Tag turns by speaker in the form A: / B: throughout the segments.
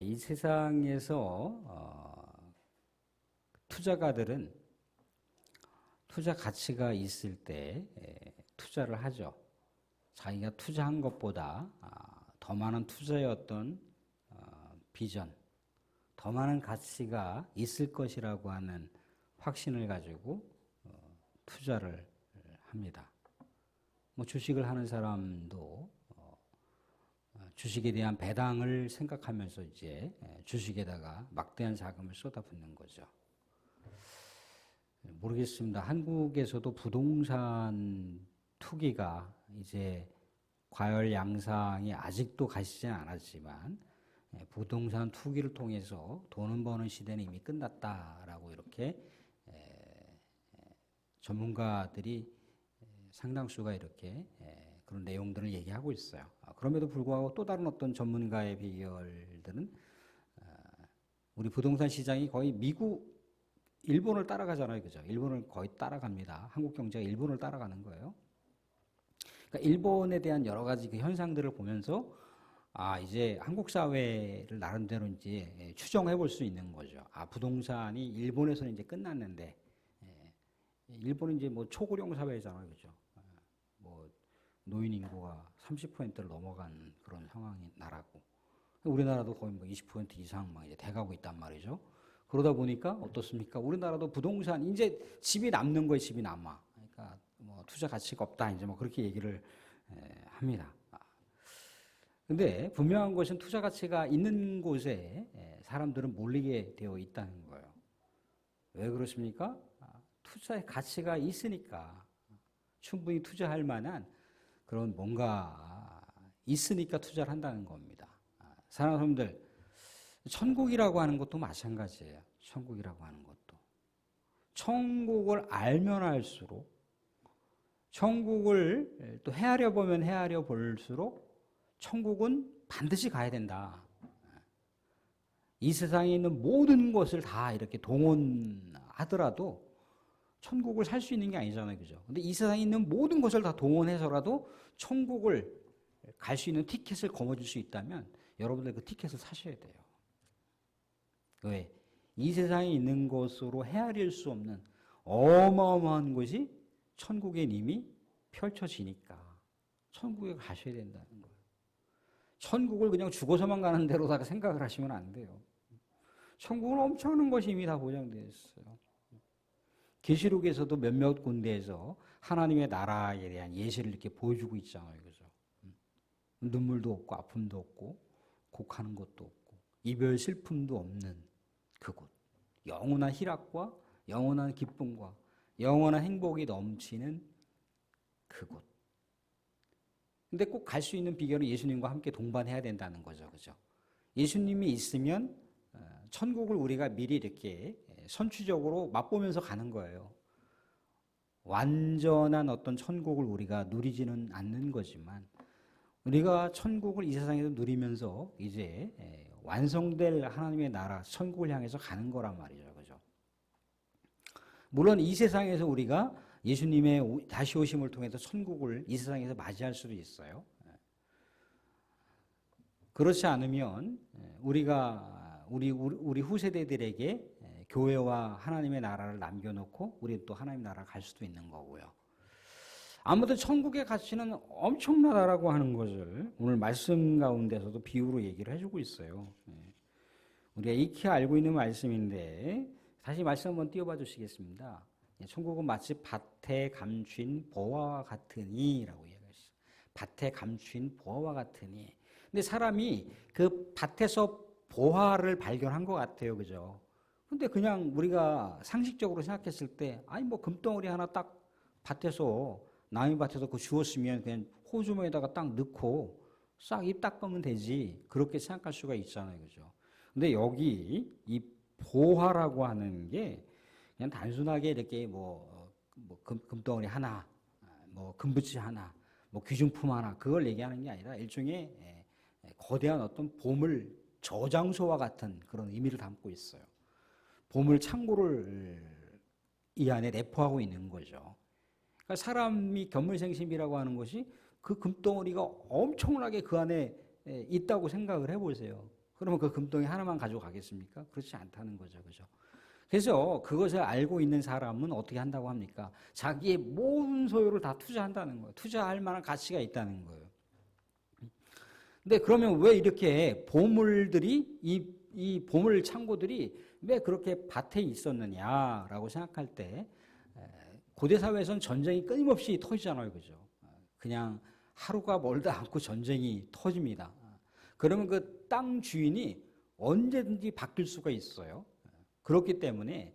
A: 이 세상에서 투자가들은 투자 가치가 있을 때 투자를 하죠. 자기가 투자한 것보다 더 많은 투자의 어떤 비전, 더 많은 가치가 있을 것이라고 하는 확신을 가지고 투자를 합니다. 뭐 주식을 하는 사람도 주식에 대한 배당을 생각하면서 이제 주식에다가 막대한 자금을 쏟아붓는 거죠. 모르겠습니다. 한국에서도 부동산 투기가 이제 과열양상이 아직도 가시지는 않았지만 부동산 투기를 통해서 돈을 버는 시대는 이미 끝났다라고 이렇게 전문가들이 상당수가 이렇게 그런 내용들을 얘기하고 있어요. 그럼에도 불구하고 또 다른 어떤 전문가의 비결들은 우리 부동산 시장이 거의 미국, 일본을 따라가잖아요. 그죠? 일본을 거의 따라갑니다. 한국 경제가 일본을 따라가는 거예요. 그러니까 일본에 대한 여러 가지 그 현상들을 보면서 이제 한국 사회를 나름대로 이제 추정해 볼 수 있는 거죠. 부동산이 일본에서는 이제 끝났는데, 일본은 이제 뭐 초고령 사회잖아요. 그죠? 뭐 노인 인구가 30%를 넘어간 그런 상황인 나라고. 우리나라도 거의 뭐 20% 이상 막 이제 돼가고 있단 말이죠. 그러다 보니까 어떻습니까? 우리나라도 부동산, 이제 집이 남는 거예요, 집이 남아. 그러니까 뭐 투자 가치가 없다, 이제 뭐 그렇게 얘기를 합니다. 근데 분명한 것은 투자 가치가 있는 곳에 사람들은 몰리게 되어 있다는 거예요. 왜 그렇습니까? 투자의 가치가 있으니까, 충분히 투자할 만한 그런 뭔가 있으니까 투자를 한다는 겁니다. 사람들, 천국이라고 하는 것도 마찬가지예요. 천국이라고 하는 것도. 천국을 알면 알수록, 천국을 또 헤아려 보면 헤아려 볼수록 천국은 반드시 가야 된다. 이 세상에 있는 모든 것을 다 이렇게 동원하더라도 천국을 살 수 있는 게 아니잖아요. 그죠? 근데 이 세상에 있는 모든 것을 다 동원해서라도 천국을 갈 수 있는 티켓을 거머쥘 수 있다면 여러분들 그 티켓을 사셔야 돼요. 왜? 이 세상에 있는 것으로 헤아릴 수 없는 어마어마한 것이 천국에 이미 펼쳐지니까 천국에 가셔야 된다는 거예요. 천국을 그냥 죽어서만 가는 대로다가 생각을 하시면 안 돼요. 천국은 엄청난 것이 이미 다 보장되어 있어요. 계시록에서도 몇몇 군데에서 하나님의 나라에 대한 예시를 이렇게 보여주고 있잖아요. 그죠? 눈물도 없고 아픔도 없고 곡하는 것도 없고 이별 슬픔도 없는 그곳. 영원한 희락과 영원한 기쁨과 영원한 행복이 넘치는 그곳. 근데 꼭 갈 수 있는 비결은 예수님과 함께 동반해야 된다는 거죠. 그죠? 예수님이 있으면 천국을 우리가 미리 이렇게 선취적으로 맛보면서 가는 거예요. 완전한 어떤 천국을 우리가 누리지는 않는 거지만 우리가 천국을 이 세상에서 누리면서 이제 완성될 하나님의 나라, 천국을 향해서 가는 거란 말이죠. 그죠? 물론 이 세상에서 우리가 예수님의 다시 오심을 통해서 천국을 이 세상에서 맞이할 수도 있어요. 그렇지 않으면 우리 후세대들에게 교회와 하나님의 나라를 남겨놓고 우리 또 하나님의 나라 갈 수도 있는 거고요. 아무튼 천국의 가치는 엄청나다라고 하는 것을 오늘 말씀 가운데서도 비유로 얘기를 해주고 있어요. 우리가 익히 알고 있는 말씀인데 다시 말씀 한번 띄워봐 주시겠습니다. 천국은 마치 밭에 감춘 보화와 같으니라고 얘기했어요. 밭에 감춘 보화와 같으니. 근데 사람이 그 밭에서 보화를 발견한 것 같아요. 그죠? 근데 그냥 우리가 상식적으로 생각했을 때, 뭐 금덩어리 하나 딱 밭에서, 남의 밭에서 그거 주웠으면 그냥 호주머니에다가 딱 넣고 싹 입 닦으면 되지. 그렇게 생각할 수가 있잖아요. 그죠? 근데 여기 이 보화라고 하는 게 그냥 단순하게 이렇게 금덩어리 하나, 뭐 금붙이 하나, 뭐 귀중품 하나, 그걸 얘기하는 게 아니라 일종의 거대한 어떤 보물 저장소와 같은 그런 의미를 담고 있어요. 보물 창고를 이 안에 내포하고 있는 거죠. 그러니까 사람이 견물생심이라고 하는 것이 그 금덩어리가 엄청나게 그 안에 있다고 생각을 해보세요. 그러면 그 금덩이 하나만 가지고 가겠습니까? 그렇지 않다는 거죠. 그죠? 그래서 그것을 알고 있는 사람은 어떻게 한다고 합니까? 자기의 모든 소유를 다 투자한다는 거예요. 투자할 만한 가치가 있다는 거예요. 근데 그러면 왜 이렇게 보물들이, 이 보물 창고들이 왜 그렇게 밭에 있었느냐라고 생각할 때, 고대 사회에서는 전쟁이 끊임없이 터지잖아요. 그죠? 그냥 하루가 멀다 않고 전쟁이 터집니다. 그러면 그 땅 주인이 언제든지 바뀔 수가 있어요. 그렇기 때문에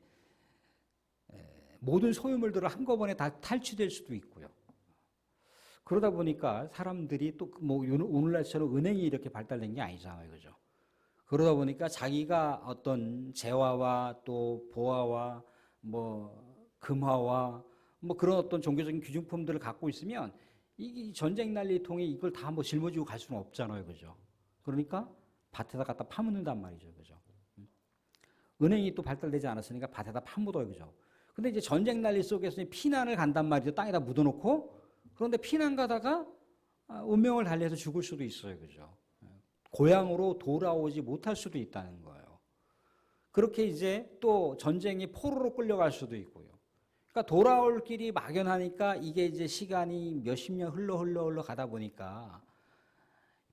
A: 모든 소유물들을 한꺼번에 다 탈취될 수도 있고요. 그러다 보니까 사람들이 또 뭐 오늘날처럼 은행이 이렇게 발달된 게 아니잖아요. 그죠? 그러다 보니까 자기가 어떤 재화와 또 보화와 뭐 금화와 뭐 그런 어떤 종교적인 귀중품들을 갖고 있으면 이 전쟁 난리통에 이걸 다 뭐 짊어지고 갈 수는 없잖아요. 그죠? 그러니까 밭에다 갖다 파묻는단 말이죠. 그죠? 은행이 또 발달되지 않았으니까 밭에다 파묻어요. 그죠? 근데 이제 전쟁 난리 속에서 피난을 간단 말이죠. 땅에다 묻어놓고. 그런데 피난 가다가 운명을 달리해서 죽을 수도 있어요. 그죠? 고향으로 돌아오지 못할 수도 있다는 거예요. 그렇게 이제 또 전쟁이 포로로 끌려갈 수도 있고요. 그러니까 돌아올 길이 막연하니까 이게 이제 시간이 몇십 년 흘러 가다 보니까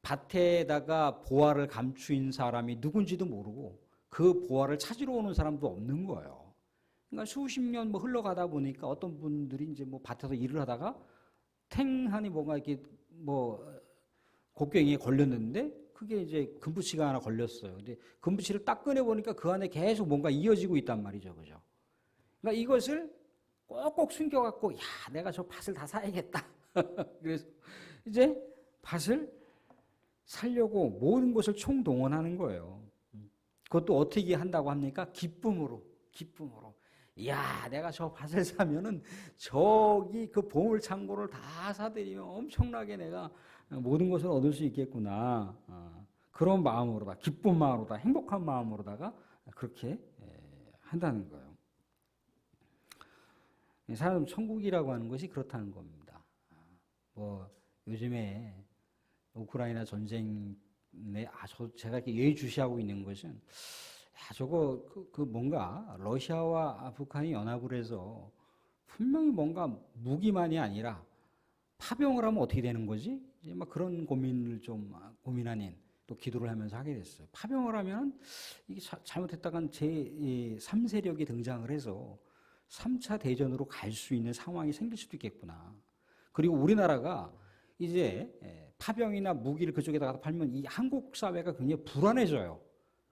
A: 밭에다가 보화를 감추인 사람이 누군지도 모르고 그 보화를 찾으러 오는 사람도 없는 거예요. 그러니까 수십 년 뭐 흘러가다 보니까 어떤 분들이 이제 뭐 밭에서 일을 하다가 탱하니 뭔가 이렇게 뭐 곡괭이에 걸렸는데 그게 이제 금붙이가 하나 걸렸어요. 근데 금붙이를 딱 꺼내 보니까 그 안에 계속 뭔가 이어지고 있단 말이죠, 그죠? 그러니까 이것을 꼭꼭 숨겨갖고 야, 내가 저 밭을 다 사야겠다. 그래서 이제 밭을 살려고 모든 것을 총동원하는 거예요. 그것도 어떻게 한다고 합니까? 기쁨으로. 이야, 내가 저 밭을 사면은 저기 그 보물 창고를 다 사들이면 엄청나게 내가 모든 것을 얻을 수 있겠구나. 그런 마음으로다, 기쁜 마음으로다, 행복한 마음으로다가 그렇게 한다는 거예요. 사람 천국이라고 하는 것이 그렇다는 겁니다. 뭐 요즘에 우크라이나 전쟁에 제가 이렇게 예의주시하고 있는 것은 저거 그 뭔가 러시아와 북한이 연합을 해서 분명히 뭔가 무기만이 아니라 파병을 하면 어떻게 되는 거지? 이제 막 그런 고민을 좀 고민 아닌 또 기도를 하면서 하게 됐어요. 파병을 하면 이게 잘못했다간 제3세력이 등장을 해서 3차 대전으로 갈 수 있는 상황이 생길 수도 있겠구나. 그리고 우리나라가 이제 파병이나 무기를 그쪽에다가 팔면 이 한국 사회가 굉장히 불안해져요.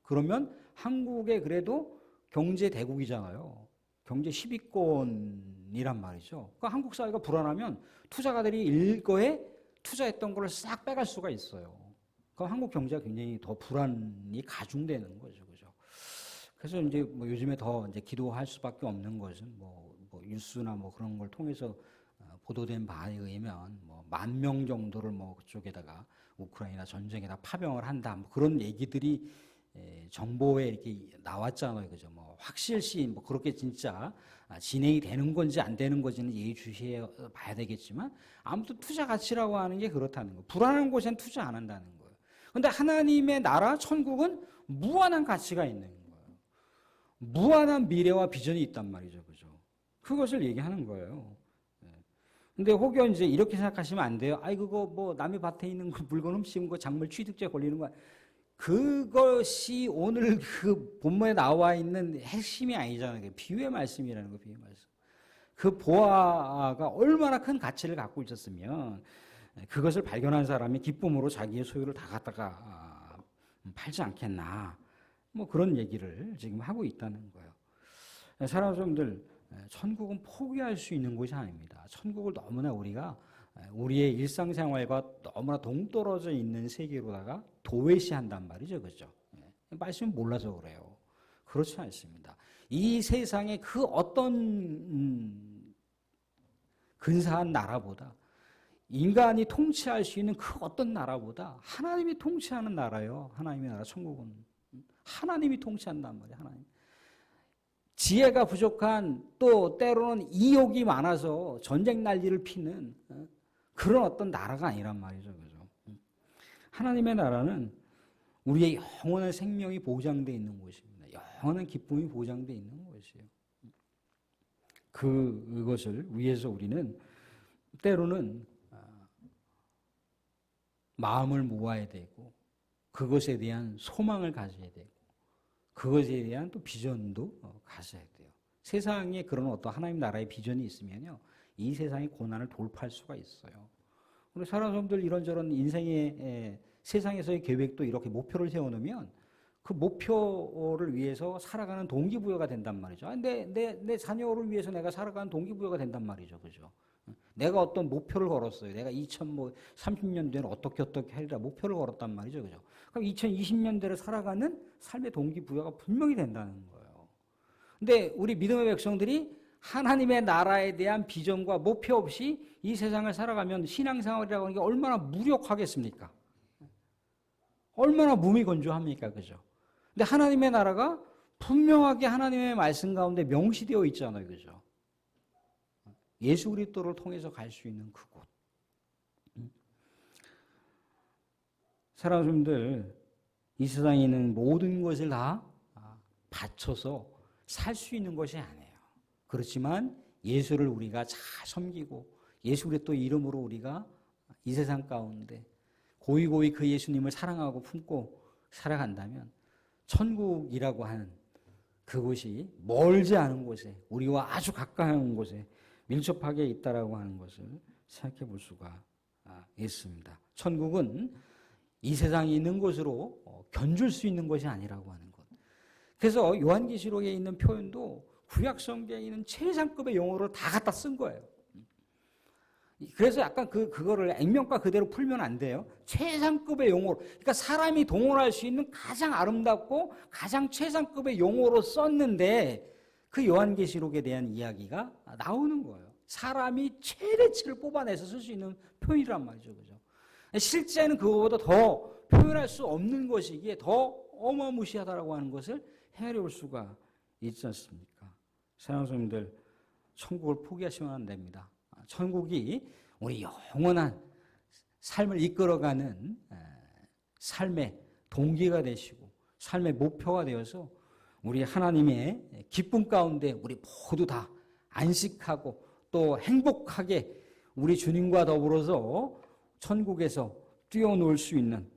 A: 그러면 한국의 그래도 경제 대국이잖아요. 경제 10위권이란 말이죠. 그러니까 한국 사회가 불안하면 투자가들이 일거에 투자했던 걸 싹 빼갈 수가 있어요. 그럼 한국 경제가 굉장히 더 불안이 가중되는 거죠. 그죠? 그래서 이제 뭐 요즘에 더 이제 기도할 수밖에 없는 것은 뭐 뉴스나 뭐 그런 걸 통해서 보도된 바에 의하면 뭐 10,000명 정도를 뭐 그쪽에다가 우크라이나 전쟁에다 파병을 한다. 뭐 그런 얘기들이 정보에 이렇게 나왔잖아요. 그죠? 뭐 확실시 뭐 그렇게 진짜 진행이 되는 건지 안 되는 건지는 예의주시해 봐야 되겠지만 아무튼 투자 가치라고 하는 게 그렇다는 거예요. 불안한 곳엔 투자 안 한다는 거예요. 그런데 하나님의 나라 천국은 무한한 가치가 있는 거예요. 무한한 미래와 비전이 있단 말이죠. 그죠? 그것을 얘기하는 거예요. 근데 혹여 이제 이렇게 생각하시면 안 돼요. 아이 그거 뭐 남의 밭에 있는 그 물건 훔치는 거 작물 취득죄 걸리는 거야. 그것이 오늘 그 본문에 나와 있는 핵심이 아니잖아요. 비유의 말씀이라는 거, 비유의 말씀. 그 보화가 얼마나 큰 가치를 갖고 있었으면 그것을 발견한 사람이 기쁨으로 자기의 소유를 다 갖다가 팔지 않겠나. 뭐 그런 얘기를 지금 하고 있다는 거예요. 사람들, 천국은 포기할 수 있는 곳이 아닙니다. 천국을 너무나 우리가 우리의 일상생활과 너무나 동떨어져 있는 세계로다가 도외시한단 말이죠. 그죠? 말씀을 몰라서 그래요. 그렇지 않습니다. 이 세상의 그 어떤 근사한 나라보다 인간이 통치할 수 있는 그 어떤 나라보다 하나님이 통치하는 나라요. 하나님의 나라 천국은. 하나님이 통치한단 말이에요. 하나님. 지혜가 부족한 또 때로는 이욕이 많아서 전쟁 난리를 피는 그런 어떤 나라가 아니란 말이죠. 그죠? 하나님의 나라는 우리의 영원한 생명이 보장되어 있는 곳입니다. 영원한 기쁨이 보장되어 있는 곳이에요. 그것을 위해서 우리는 때로는 마음을 모아야 되고 그것에 대한 소망을 가져야 되고 그것에 대한 또 비전도 가져야 돼요. 세상에 그런 어떤 하나님 나라의 비전이 있으면요, 이 세상의 고난을 돌파할 수가 있어요. 우리 사람 사람들 이런저런 인생의 세상에서의 계획도 이렇게 목표를 세워놓으면 그 목표를 위해서 살아가는 동기부여가 된단 말이죠. 내 자녀를 위해서 내가 살아가는 동기부여가 된단 말이죠. 그죠? 내가 어떤 목표를 걸었어요. 내가 2030년대는 어떻게 하리라 목표를 걸었단 말이죠. 그죠? 그럼 2020년대를 살아가는 삶의 동기부여가 분명히 된다는 거예요. 근데 우리 믿음의 백성들이 하나님의 나라에 대한 비전과 목표 없이 이 세상을 살아가면 신앙생활이라고 하는 게 얼마나 무력하겠습니까? 얼마나 무미건조합니까? 그죠? 근데 하나님의 나라가 분명하게 하나님의 말씀 가운데 명시되어 있잖아요. 그죠? 예수 그리스도를 통해서 갈 수 있는 그곳. 사랑하는 이 세상에 있는 모든 것을 다 바쳐서 살 수 있는 것이 아니에요. 그렇지만 예수를 우리가 잘 섬기고 예수 그리스도 이름으로 우리가 이 세상 가운데 고이고이 그 예수님을 사랑하고 품고 살아간다면 천국이라고 하는 그곳이 멀지 않은 곳에 우리와 아주 가까운 곳에 밀접하게 있다라고 하는 것을 생각해 볼 수가 있습니다. 천국은 이 세상에 있는 곳으로 견줄 수 있는 것이 아니라고 하는 것. 그래서 요한계시록에 있는 표현도 구약 성경에 있는 최상급의 용어를 다 갖다 쓴 거예요. 그래서 약간 그거를 액면가 그대로 풀면 안 돼요. 최상급의 용어로. 그러니까 사람이 동원할 수 있는 가장 아름답고 가장 최상급의 용어로 썼는데 그 요한계시록에 대한 이야기가 나오는 거예요. 사람이 최대치를 뽑아내서 쓸 수 있는 표현이란 말이죠. 그죠? 실제는 그거보다 더 표현할 수 없는 것이기에 더 어마무시하다라고 하는 것을 헤아려 볼 수가 있지 않습니까? 사랑하는 성도님들, 천국을 포기하시면 안 됩니다. 천국이 우리 영원한 삶을 이끌어가는 삶의 동기가 되시고 삶의 목표가 되어서 우리 하나님의 기쁨 가운데 우리 모두 다 안식하고 또 행복하게 우리 주님과 더불어서 천국에서 뛰어놀 수 있는,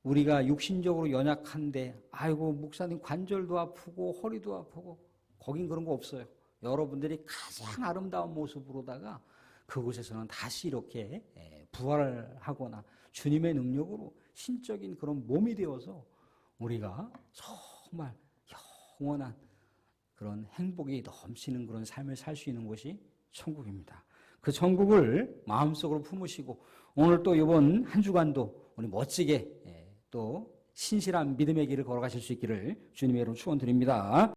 A: 우리가 육신적으로 연약한데 아이고 목사님 관절도 아프고 허리도 아프고 거긴 그런 거 없어요. 여러분들이 가장 아름다운 모습으로다가 그곳에서는 다시 이렇게 부활을 하거나 주님의 능력으로 신적인 그런 몸이 되어서 우리가 정말 영원한 그런 행복이 넘치는 그런 삶을 살 수 있는 곳이 천국입니다. 그 천국을 마음속으로 품으시고 오늘 또 이번 한 주간도 우리 멋지게 또 신실한 믿음의 길을 걸어가실 수 있기를 주님의 이름으로 축원드립니다.